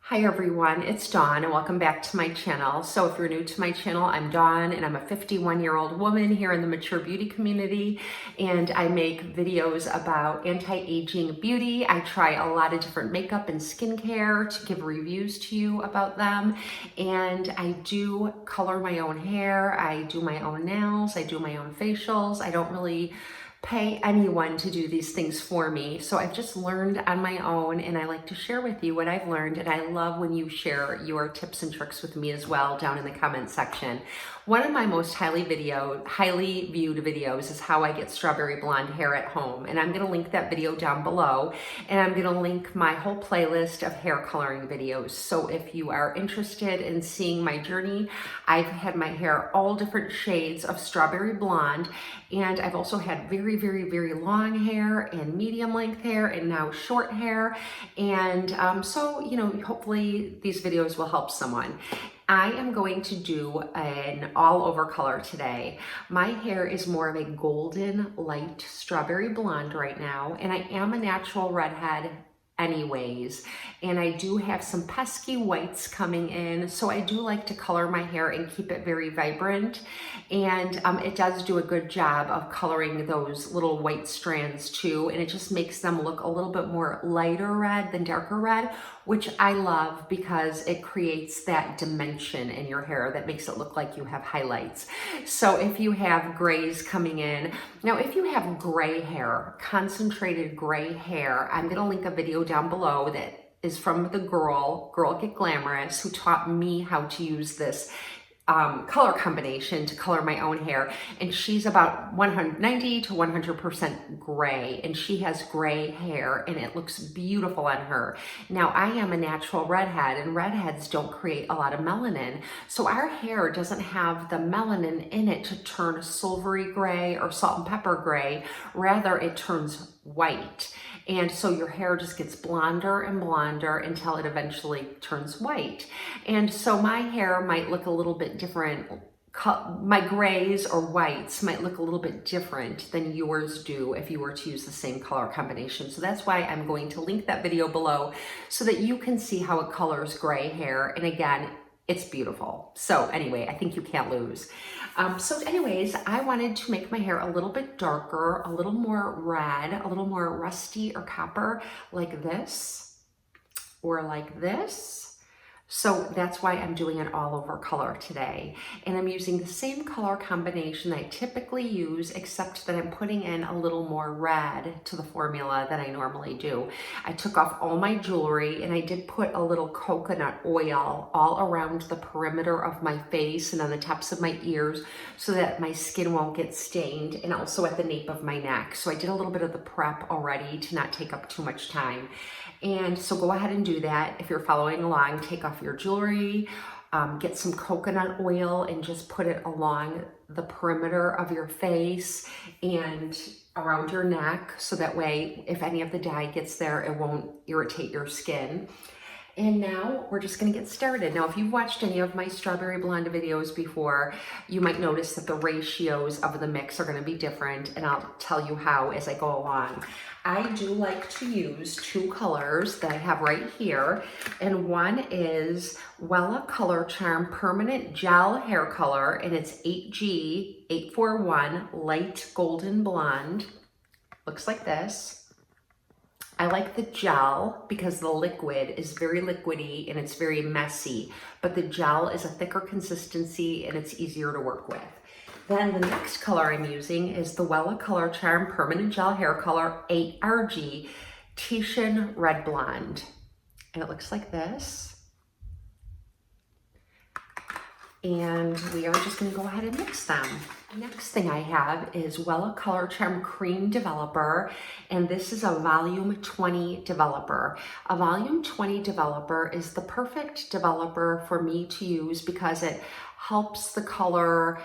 Hi everyone, it's Dawn and welcome back to my channel. So if you're new to my channel, I'm Dawn and I'm a 51-year-old woman here in the mature beauty community, and I make videos about anti-aging beauty. I try a lot of different makeup and skincare to give reviews to you about them, and I do color my own hair, I do my own nails, I do my own facials. I don't really pay anyone to do these things for me. So I've just learned on my own, and I like to share with you what I've learned, and I love when you share your tips and tricks with me as well down in the comment section. One of my most highly viewed videos is how I get strawberry blonde hair at home, and I'm going to link that video down below, and I'm going to link my whole playlist of hair coloring videos. So if you are interested in seeing my journey, I've had my hair all different shades of strawberry blonde, and I've also had very long hair and medium length hair and now short hair. And so, you know, hopefully these videos will help someone. I am going to do an all over color today. My hair is more of a golden light strawberry blonde right now, and I am a natural redhead anyways, and I do have some pesky whites coming in, so I do like to color my hair and keep it very vibrant, and it does do a good job of coloring those little white strands too, and it just makes them look a little bit more lighter red than darker red, which I love because it creates that dimension in your hair that makes it look like you have highlights. So if you have grays coming in, now if you have gray hair, concentrated gray hair, I'm gonna link a video down below that is from the Girl Get Glamorous, who taught me how to use this color combination to color my own hair, and she's about 190 to 100% gray, and she has gray hair and it looks beautiful on her. Now I am a natural redhead, and redheads don't create a lot of melanin, so our hair doesn't have the melanin in it to turn silvery gray or salt and pepper gray. Rather, it turns white. And so your hair just gets blonder and blonder until it eventually turns white. And so my hair might look a little bit different. My grays or whites might look a little bit different than yours do if you were to use the same color combination. So that's why I'm going to link that video below so that you can see how it colors gray hair. And again, it's beautiful. So anyway, I think you can't lose. So anyways, I wanted to make my hair a little bit darker, a little more red, a little more rusty or copper, like this or like this. So that's why I'm doing an all over color today. And I'm using the same color combination that I typically use, except that I'm putting in a little more red to the formula than I normally do. I took off all my jewelry, and I did put a little coconut oil all around the perimeter of my face and on the tops of my ears so that my skin won't get stained, and also at the nape of my neck. So I did a little bit of the prep already to not take up too much time. And so go ahead and do that. If you're following along, take off your jewelry, get some coconut oil and just put it along the perimeter of your face and around your neck, so that way if any of the dye gets there, it won't irritate your skin. And now we're just gonna get started. Now, if you've watched any of my strawberry blonde videos before, you might notice that the ratios of the mix are gonna be different, and I'll tell you how as I go along. I do like to use two colors that I have right here, and one is Wella Color Charm Permanent Gel Hair Color, and it's 8G841 Light Golden Blonde. Looks like this. I like the gel because the liquid is very liquidy and it's very messy, but the gel is a thicker consistency and it's easier to work with. Then the next color I'm using is the Wella Color Charm Permanent Gel Hair Color 8RG Titian Red Blonde. And it looks like this. And we are just gonna go ahead and mix them. The next thing I have is Wella Color Charm Cream Developer, and this is a Volume 20 developer. A Volume 20 developer is the perfect developer for me to use because it helps the color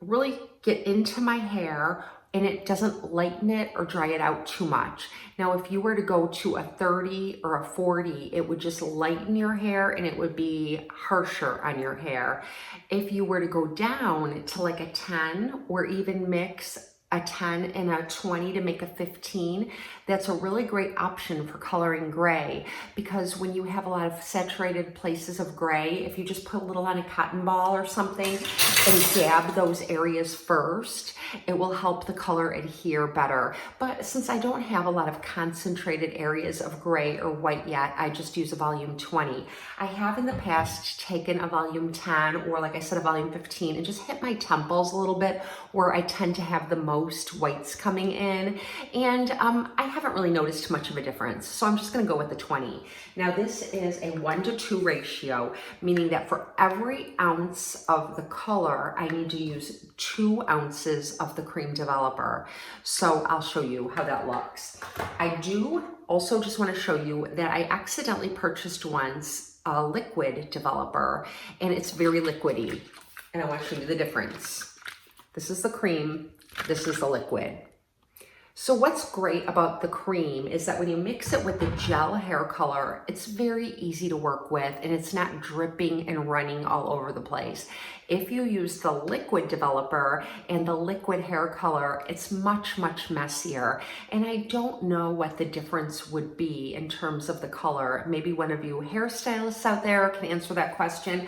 really get into my hair, and it doesn't lighten it or dry it out too much. Now, if you were to go to a 30 or a 40, it would just lighten your hair and it would be harsher on your hair. If you were to go down to like a 10 or even mix a 10 and a 20 to make a 15. That's a really great option for coloring gray, because when you have a lot of saturated places of gray, if you just put a little on a cotton ball or something and dab those areas first, it will help the color adhere better. But since I don't have a lot of concentrated areas of gray or white yet, I just use a volume 20. I have in the past taken a volume 10, or like I said, a volume 15, and just hit my temples a little bit where I tend to have the most whites coming in. And I haven't really noticed much of a difference. So I'm just gonna go with the 20. Now this is a 1:2 ratio, meaning that for every ounce of the color, I need to use 2 ounces of the cream developer. So I'll show you how that looks. I do also just wanna show you that I accidentally purchased once a liquid developer, and it's very liquidy. And I wanna show you the difference. This is the cream, this is the liquid. So what's great about the cream is that when you mix it with the gel hair color, it's very easy to work with, and it's not dripping and running all over the place. If you use the liquid developer and the liquid hair color, it's much, much messier. And I don't know what the difference would be in terms of the color. Maybe one of you hairstylists out there can answer that question.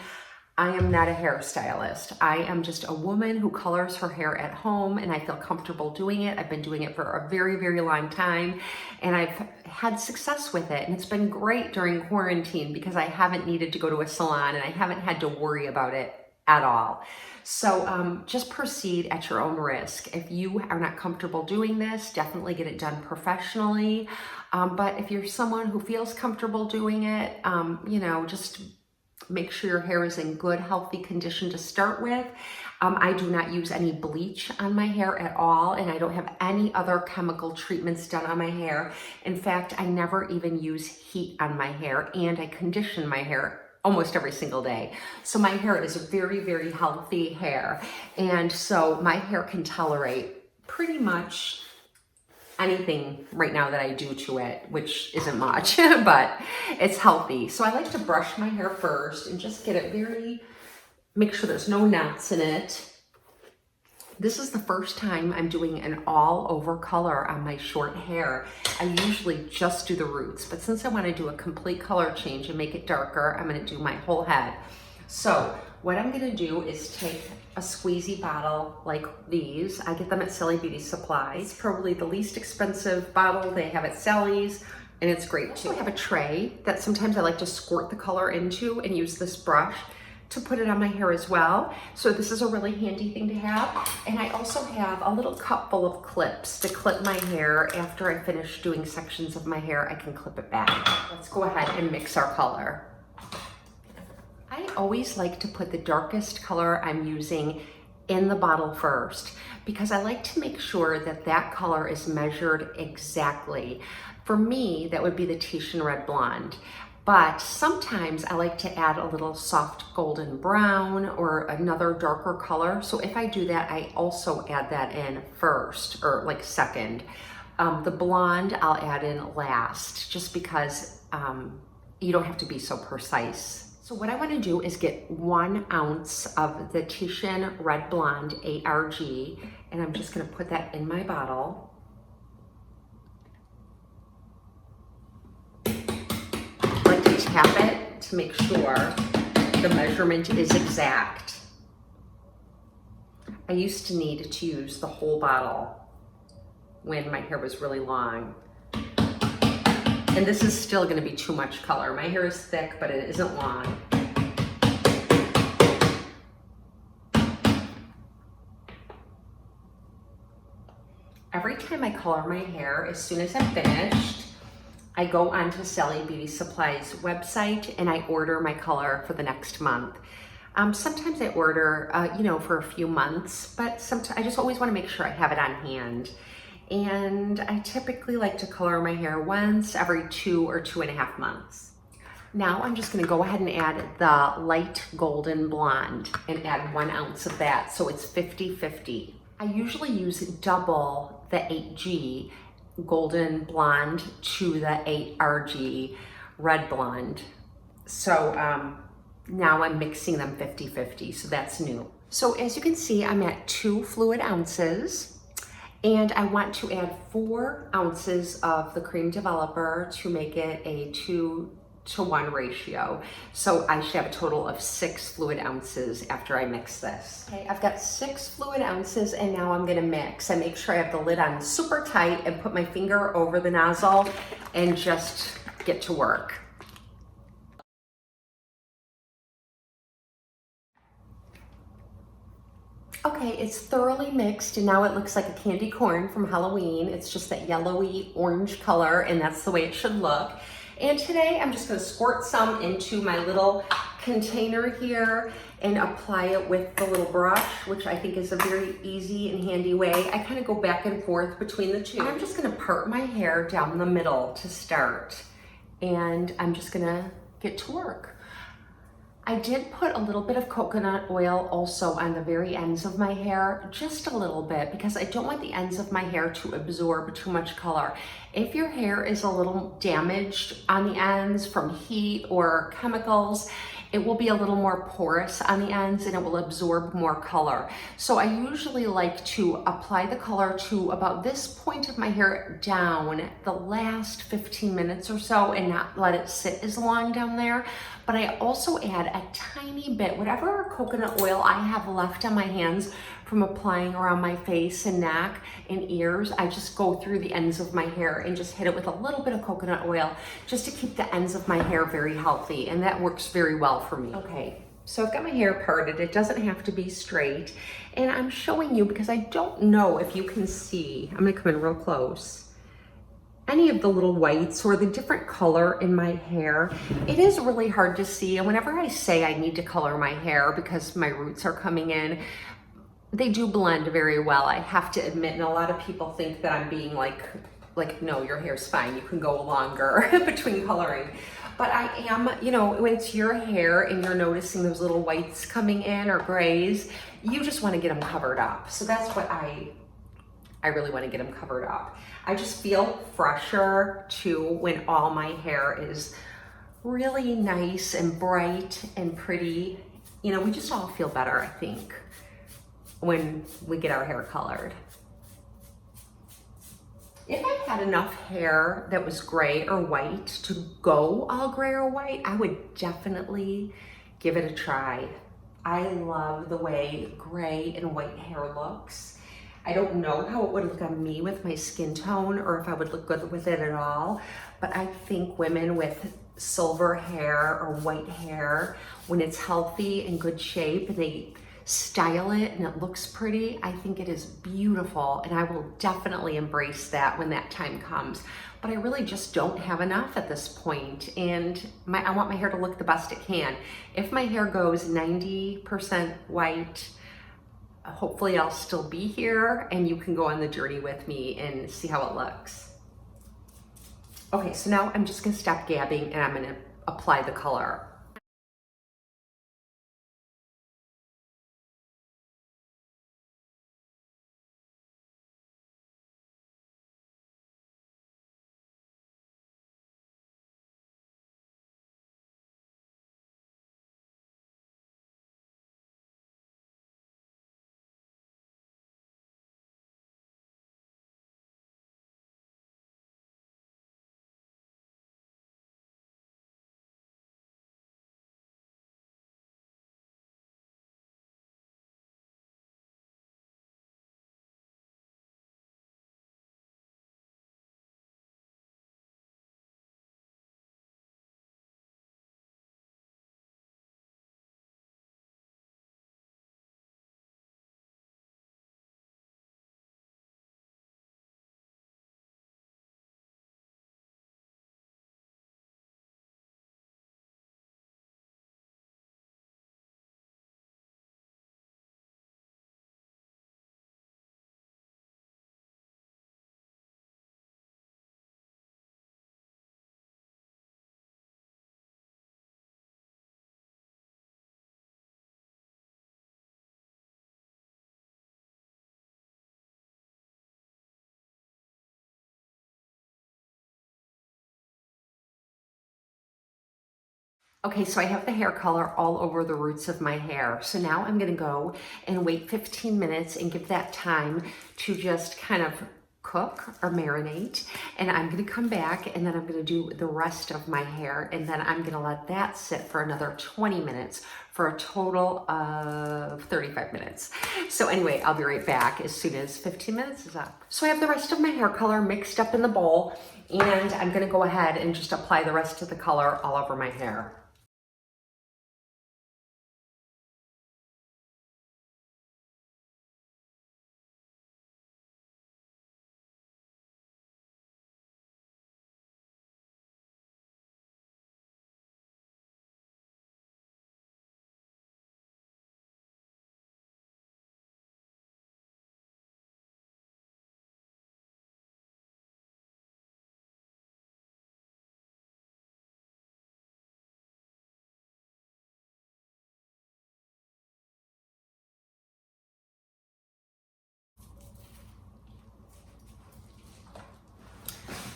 I am not a hairstylist. I am just a woman who colors her hair at home, and I feel comfortable doing it. I've been doing it for a very, very long time, and I've had success with it. And it's been great during quarantine because I haven't needed to go to a salon, and I haven't had to worry about it at all. So just proceed at your own risk. If you are not comfortable doing this, definitely get it done professionally. But if you're someone who feels comfortable doing it, you know, just make sure your hair is in good, healthy condition to start with. I do not use any bleach on my hair at all, and I don't have any other chemical treatments done on my hair. In fact, I never even use heat on my hair, and I condition my hair almost every single day. So my hair is very, very healthy hair. And so my hair can tolerate pretty much anything right now that I do to it, which isn't much, but it's healthy. So I like to brush my hair first and just get it make sure there's no knots in it. This is the first time I'm doing an all over color on my short hair. I usually just do the roots, but since I want to do a complete color change and make it darker, I'm going to do my whole head. So what I'm going to do is take a squeezy bottle like these. I get them at Sally Beauty Supply. It's probably the least expensive bottle they have at Sally's, and it's great too. I have a tray that sometimes I like to squirt the color into and use this brush to put it on my hair as well. So this is a really handy thing to have. And I also have a little cup full of clips to clip my hair. After I finish doing sections of my hair, I can clip it back. Let's go ahead and mix our color. I always like to put the darkest color I'm using in the bottle first, because I like to make sure that that color is measured exactly. For me, that would be the Tahitian Red Blonde. But sometimes I like to add a little soft golden brown or another darker color. So if I do that, I also add that in first, or like second. The blonde I'll add in last, just because you don't have to be so precise. So what I want to do is get 1 ounce of the Tahitian Red Blonde ARG, and I'm just going to put that in my bottle. I like to tap it to make sure the measurement is exact. I used to need to use the whole bottle when my hair was really long. And this is still going to be too much color. My hair is thick, but it isn't long. Every time I color my hair, as soon as I'm finished, I go onto Sally Beauty Supply's website and I order my color for the next month. Sometimes I order, you know, for a few months, but sometimes I just always want to make sure I have it on hand. And I typically like to color my hair once every 2 or 2.5 months. Now I'm just going to go ahead and add the light golden blonde and add 1 ounce of that, so it's 50-50. I usually use double the 8G golden blonde to the 8RG red blonde. So now I'm mixing them 50-50, so that's new. So as you can see, I'm at 2 fluid ounces. And I want to add 4 ounces of the cream developer to make it a 2-to-1 ratio. So I should have a total of 6 fluid ounces after I mix this. Okay, I've got 6 fluid ounces and now I'm gonna mix. I make sure I have the lid on super tight and put my finger over the nozzle and just get to work. Okay, it's thoroughly mixed and now it looks like a candy corn from Halloween. It's just that yellowy orange color and that's the way it should look. And today I'm just gonna squirt some into my little container here and apply it with the little brush, which I think is a very easy and handy way. I kind of go back and forth between the two. And I'm just gonna part my hair down the middle to start. And I'm just gonna get to work. I did put a little bit of coconut oil also on the very ends of my hair, just a little bit, because I don't want the ends of my hair to absorb too much color. If your hair is a little damaged on the ends from heat or chemicals, it will be a little more porous on the ends and it will absorb more color. So I usually like to apply the color to about this point of my hair down the last 15 minutes or so and not let it sit as long down there. But I also add a tiny bit, whatever coconut oil I have left on my hands from applying around my face and neck and ears, I just go through the ends of my hair and just hit it with a little bit of coconut oil just to keep the ends of my hair very healthy, and that works very well for me. Okay, so I've got my hair parted. It doesn't have to be straight, and I'm showing you because I don't know if you can see. I'm gonna come in real close. Any of the little whites or the different color in my hair. It is really hard to see, and whenever I say I need to color my hair because my roots are coming in, they do blend very well, I have to admit, and a lot of people think that I'm being like no, your hair's fine, you can go longer between coloring. But I am, you know, when it's your hair and you're noticing those little whites coming in or grays, you just want to get them covered up. So that's what I really want to get them covered up. I just feel fresher too when all my hair is really nice and bright and pretty. You know, we just all feel better, I think, when we get our hair colored. If I had enough hair that was gray or white to go all gray or white, I would definitely give it a try. I love the way gray and white hair looks. I don't know how it would look on me with my skin tone or if I would look good with it at all, but I think women with silver hair or white hair, when it's healthy and good shape and they style it and it looks pretty, I think it is beautiful, and I will definitely embrace that when that time comes. But I really just don't have enough at this point, and I want my hair to look the best it can. If my hair goes 90% white, hopefully I'll still be here and you can go on the journey with me and see how it looks. Okay, so now I'm just gonna stop gabbing and I'm gonna apply the color. Okay, so I have the hair color all over the roots of my hair. So now I'm gonna go and wait 15 minutes and give that time to just kind of cook or marinate. And I'm gonna come back and then I'm gonna do the rest of my hair, and then I'm gonna let that sit for another 20 minutes for a total of 35 minutes. So anyway, I'll be right back as soon as 15 minutes is up. So I have the rest of my hair color mixed up in the bowl, and I'm gonna go ahead and just apply the rest of the color all over my hair.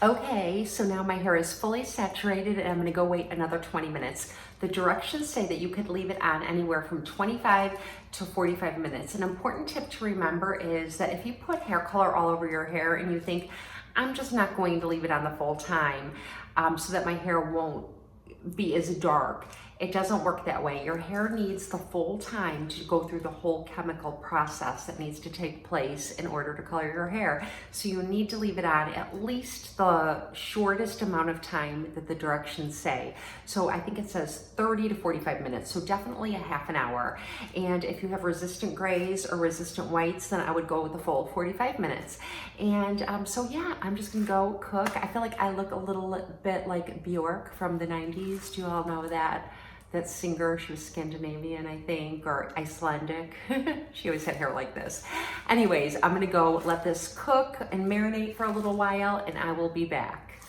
Okay, so now my hair is fully saturated and I'm gonna go wait another 20 minutes. The directions say that you could leave it on anywhere from 25 to 45 minutes. An important tip to remember is that if you put hair color all over your hair and you think, I'm just not going to leave it on the full time so that my hair won't be as dark. It doesn't work that way. Your hair needs the full time to go through the whole chemical process that needs to take place in order to color your hair. So you need to leave it on at least the shortest amount of time that the directions say. So I think it says 30 to 45 minutes. So definitely a half an hour. And if you have resistant grays or resistant whites, then I would go with the full 45 minutes. And so yeah, I'm just gonna go cook. I feel like I look a little bit like Bjork from the 90s. Do you all know that singer? She was Scandinavian, I think, or Icelandic. She always had hair like this. Anyways, I'm gonna go let this cook and marinate for a little while, and I will be back.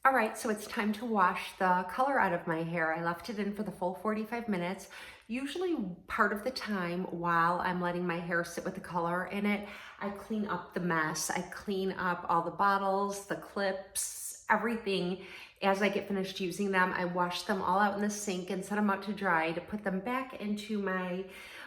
All right, so it's time to wash the color out of my hair. I left it in for the full 45 minutes. Usually part of the time while I'm letting my hair sit with the color in it, I clean up the mess. I clean up all the bottles, the clips, everything. As I get finished using them, I wash them all out in the sink and set them out to dry to put them back into my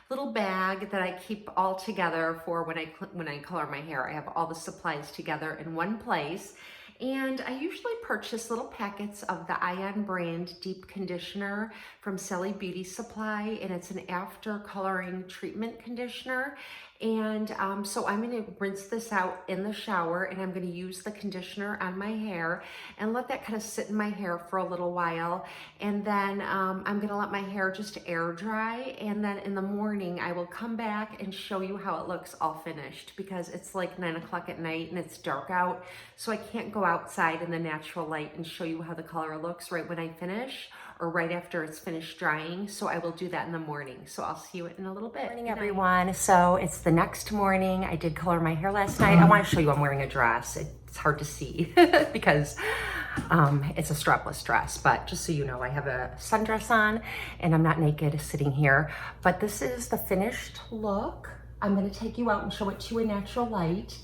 little bag that I keep all together for when I color my hair. I have all the supplies together in one place. And I usually purchase little packets of the Ion brand deep conditioner from Rae Beauty Supply, and it's an after coloring treatment conditioner. And so I'm gonna rinse this out in the shower, and I'm gonna use the conditioner on my hair and let that kind of sit in my hair for a little while. And then I'm gonna let my hair just air dry. And then in the morning, I will come back and show you how it looks all finished, because it's like 9 o'clock at night and it's dark out. So I can't go outside in the natural light and show you how the color looks right when I finish, or right after it's finished drying. So I will do that in the morning. So I'll see you in a little bit. Good morning, everyone. So it's the next morning. I did color my hair last night. I want to show you I'm wearing a dress. It's hard to see because it's a strapless dress, but just so you know, I have a sundress on and I'm not naked sitting here. But this is the finished look. I'm going to take you out and show it to you in natural light.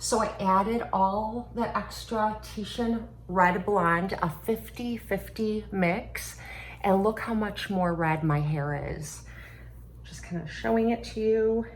So I added all the extra Tahitian red blonde, a 50-50 mix, and look how much more red my hair is. Just kind of showing it to you.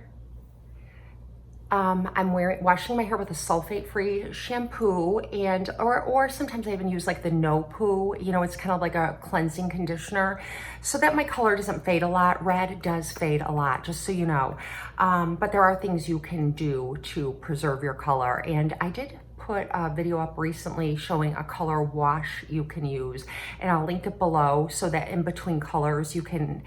I'm washing my hair with a sulfate-free shampoo, and or sometimes I even use like the no poo. You know, it's kind of like a cleansing conditioner, so that my color doesn't fade a lot. Red does fade a lot, just so you know. But there are things you can do to preserve your color, and I did put a video up recently showing a color wash you can use, and I'll link it below so that in between colors you can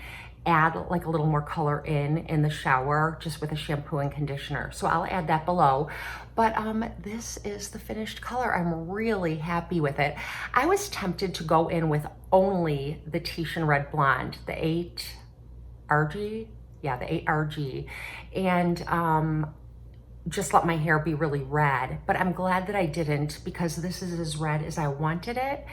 add like a little more color in the shower just with a shampoo and conditioner. So I'll add that below. But this is the finished color. I'm really happy with it. I was tempted to go in with only the Tahitian red blonde, the 8RG. Yeah, the 8RG. And just let my hair be really red, but I'm glad that I didn't, because this is as red as I wanted it,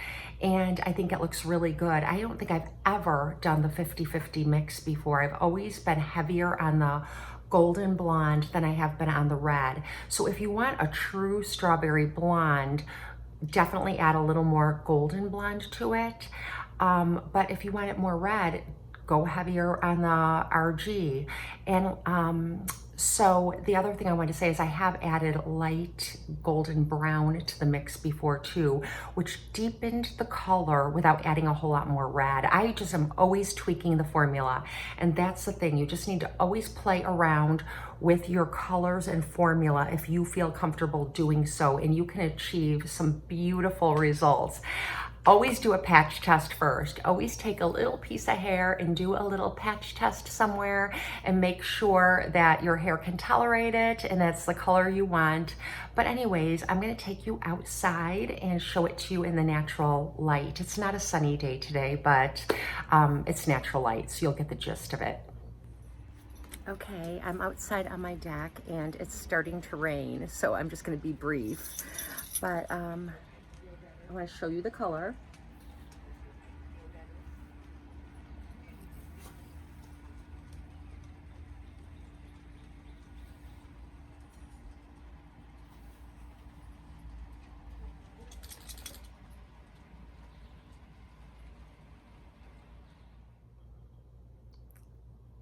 and I think it looks really good. I don't think I've ever done the 50-50 mix before. I've always been heavier on the golden blonde than I have been on the red. So if you want a true strawberry blonde, definitely add a little more golden blonde to it. But if you want it more red, go heavier on the RG. And so the other thing I want to say is I have added light golden brown to the mix before too, which deepened the color without adding a whole lot more red. I just am always tweaking the formula, and that's the thing. You just need to always play around with your colors and formula if you feel comfortable doing so, and you can achieve some beautiful results. Always do a patch test first. Always take a little piece of hair and do a little patch test somewhere and make sure that your hair can tolerate it and that's the color you want. But anyways, I'm gonna take you outside and show it to you in the natural light. It's not a sunny day today, but it's natural light, so you'll get the gist of it. Okay, I'm outside on my deck and it's starting to rain, so I'm just gonna be brief. But I want to show you the color.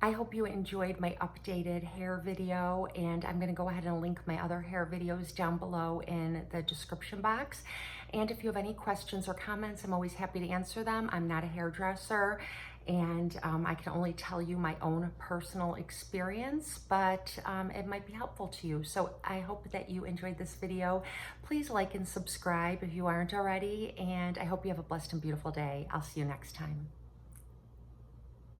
I hope you enjoyed my updated hair video, and I'm going to go ahead and link my other hair videos down below in the description box. And if you have any questions or comments, I'm always happy to answer them. I'm not a hairdresser, and I can only tell you my own personal experience, but it might be helpful to you. So I hope that you enjoyed this video. Please like and subscribe if you aren't already, and I hope you have a blessed and beautiful day. I'll see you next time.